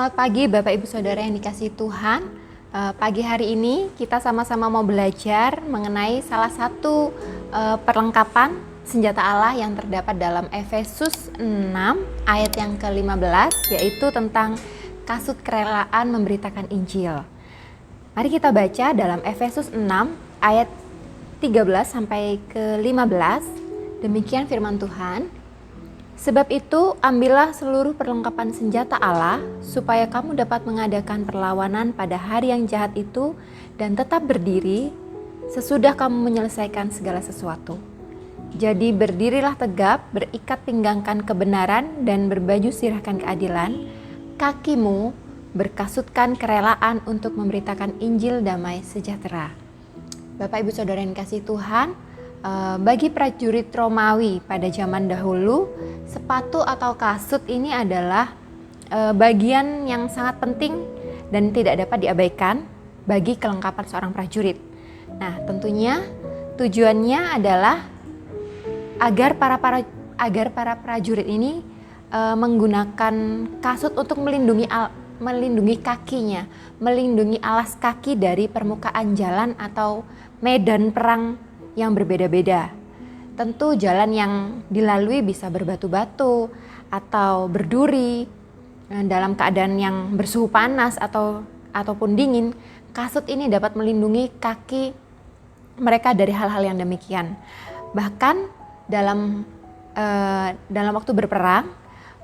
Selamat pagi Bapak Ibu Saudara yang dikasihi Tuhan. Pagi hari ini kita sama-sama mau belajar mengenai salah satu perlengkapan senjata Allah yang terdapat dalam Efesus 6 ayat yang ke-15, yaitu tentang kasut kerelaan memberitakan Injil. Mari kita baca dalam Efesus 6 ayat 13 sampai ke-15. Demikian firman Tuhan. Sebab itu, ambillah seluruh perlengkapan senjata Allah, supaya kamu dapat mengadakan perlawanan pada hari yang jahat itu, dan tetap berdiri sesudah kamu menyelesaikan segala sesuatu. Jadi berdirilah tegap, berikat pinggangkan kebenaran, dan berbaju sirahkan keadilan, kakimu berkasutkan kerelaan untuk memberitakan Injil damai sejahtera. Bapak Ibu Saudara yang dikasihi Tuhan, bagi prajurit Romawi pada zaman dahulu, sepatu atau kasut ini adalah bagian yang sangat penting dan tidak dapat diabaikan bagi kelengkapan seorang prajurit. Nah, tentunya tujuannya adalah agar para prajurit ini menggunakan kasut untuk melindungi kakinya, melindungi alas kaki dari permukaan jalan atau medan perang yang berbeda-beda. Tentu jalan yang dilalui bisa berbatu-batu atau berduri dalam keadaan yang bersuhu panas ataupun dingin. Kasut ini dapat melindungi kaki mereka dari hal-hal yang demikian. Bahkan dalam waktu berperang,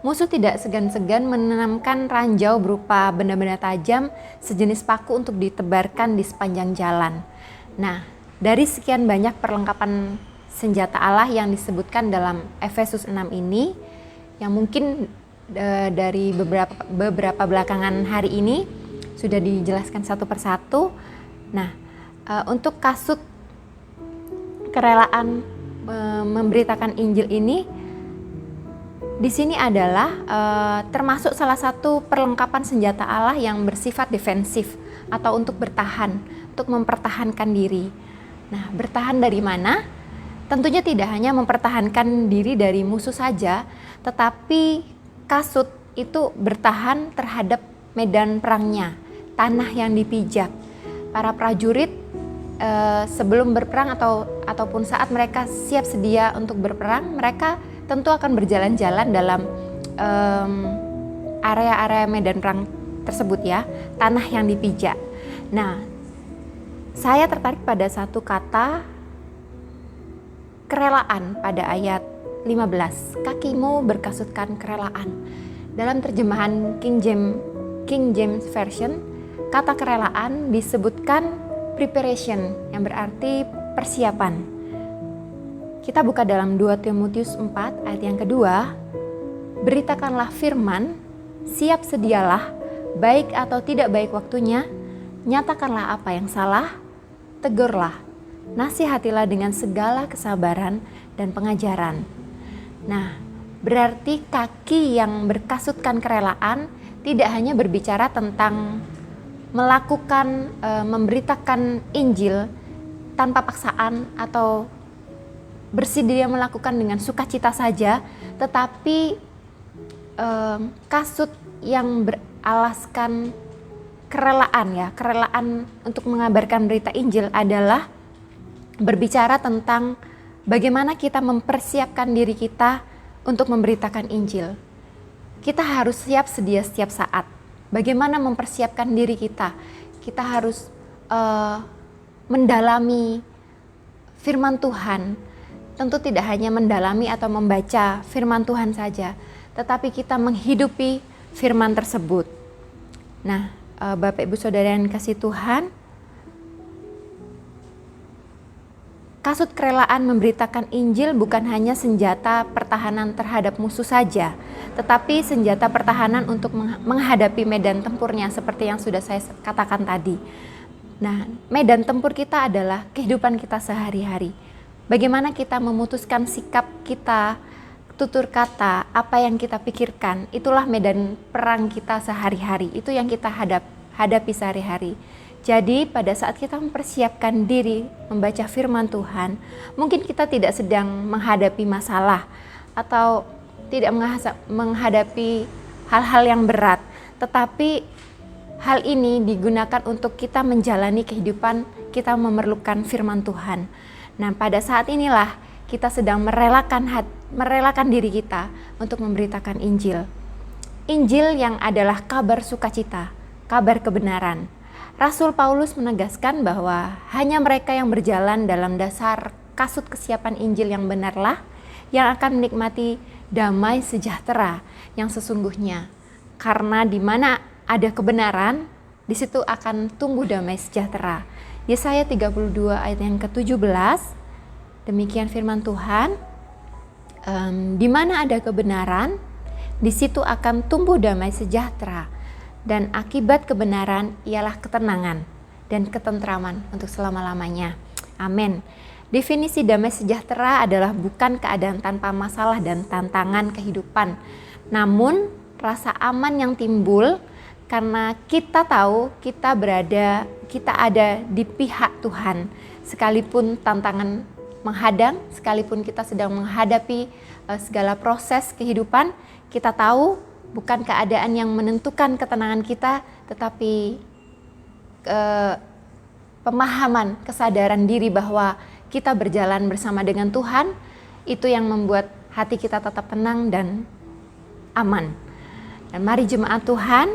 musuh tidak segan-segan menanamkan ranjau berupa benda-benda tajam sejenis paku untuk ditebarkan di sepanjang jalan. Nah, dari sekian banyak perlengkapan senjata Allah yang disebutkan dalam Efesus 6 ini, yang mungkin dari beberapa belakangan hari ini sudah dijelaskan satu persatu. Nah, untuk kasut kerelaan memberitakan Injil ini, di sini adalah termasuk salah satu perlengkapan senjata Allah yang bersifat defensif atau untuk bertahan, untuk mempertahankan diri. Nah, bertahan dari mana? Tentunya tidak hanya mempertahankan diri dari musuh saja, tetapi kasut itu bertahan terhadap medan perangnya, tanah yang dipijak. Para prajurit sebelum berperang ataupun saat mereka siap sedia untuk berperang, mereka tentu akan berjalan-jalan dalam area-area medan perang tersebut ya, tanah yang dipijak. Nah, saya tertarik pada satu kata kerelaan pada ayat 15. Kakimu berkasutkan kerelaan. Dalam terjemahan King James Version, kata kerelaan disebutkan preparation, yang berarti persiapan. Kita buka dalam 2 Timotius 4 ayat yang kedua. Beritakanlah firman, siap sedialah, baik atau tidak baik waktunya, nyatakanlah apa yang salah, tegurlah, nasihatilah dengan segala kesabaran dan pengajaran. Nah, berarti kaki yang berkasutkan kerelaan tidak hanya berbicara tentang melakukan, memberitakan Injil tanpa paksaan atau bersedia melakukan dengan sukacita saja, tetapi kasut yang beralaskan kerelaan untuk mengabarkan berita Injil adalah berbicara tentang bagaimana kita mempersiapkan diri kita untuk memberitakan Injil. Kita harus siap sedia setiap saat. Bagaimana mempersiapkan diri kita? Kita harus mendalami firman Tuhan. Tentu tidak hanya mendalami atau membaca firman Tuhan saja, tetapi kita menghidupi firman tersebut. Nah, Bapak Ibu Saudara yang kasih Tuhan, kasut kerelaan memberitakan Injil bukan hanya senjata pertahanan terhadap musuh saja, tetapi senjata pertahanan untuk menghadapi medan tempurnya seperti yang sudah saya katakan tadi. Nah, medan tempur kita adalah kehidupan kita sehari-hari. Bagaimana kita memutuskan sikap kita, tutur kata, apa yang kita pikirkan, itulah medan perang kita sehari-hari. Itu yang kita hadapi sehari-hari. Jadi pada saat kita mempersiapkan diri membaca firman Tuhan, mungkin kita tidak sedang menghadapi masalah atau tidak menghadapi hal-hal yang berat, tetapi hal ini digunakan untuk kita menjalani kehidupan, kita memerlukan firman Tuhan. Nah, pada saat inilah kita sedang merelakan diri kita untuk memberitakan Injil. Injil yang adalah kabar sukacita, kabar kebenaran. Rasul Paulus menegaskan bahwa hanya mereka yang berjalan dalam dasar kasut kesiapan Injil yang benarlah yang akan menikmati damai sejahtera yang sesungguhnya. Karena di mana ada kebenaran, di situ akan tumbuh damai sejahtera. Yesaya 32 ayat yang ke-17, demikian firman Tuhan, di mana ada kebenaran, di situ akan tumbuh damai sejahtera, dan akibat kebenaran ialah ketenangan dan ketentraman untuk selama-lamanya. Amin. Definisi damai sejahtera adalah bukan keadaan tanpa masalah dan tantangan kehidupan, namun rasa aman yang timbul karena kita tahu kita ada di pihak Tuhan. Sekalipun tantangan menghadang, sekalipun kita sedang menghadapi segala proses kehidupan, kita tahu bukan keadaan yang menentukan ketenangan kita, tetapi pemahaman, kesadaran diri bahwa kita berjalan bersama dengan Tuhan, itu yang membuat hati kita tetap tenang dan aman. Dan mari jemaat Tuhan,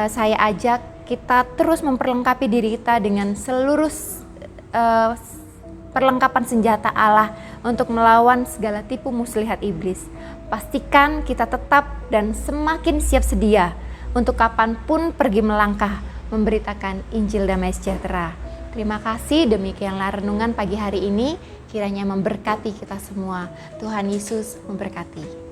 saya ajak kita terus memperlengkapi diri kita dengan seluruh perlengkapan senjata Allah untuk melawan segala tipu muslihat iblis. Pastikan kita tetap dan semakin siap sedia untuk kapanpun pergi melangkah memberitakan Injil damai sejahtera. Terima kasih, demikianlah renungan pagi hari ini, kiranya memberkati kita semua. Tuhan Yesus memberkati.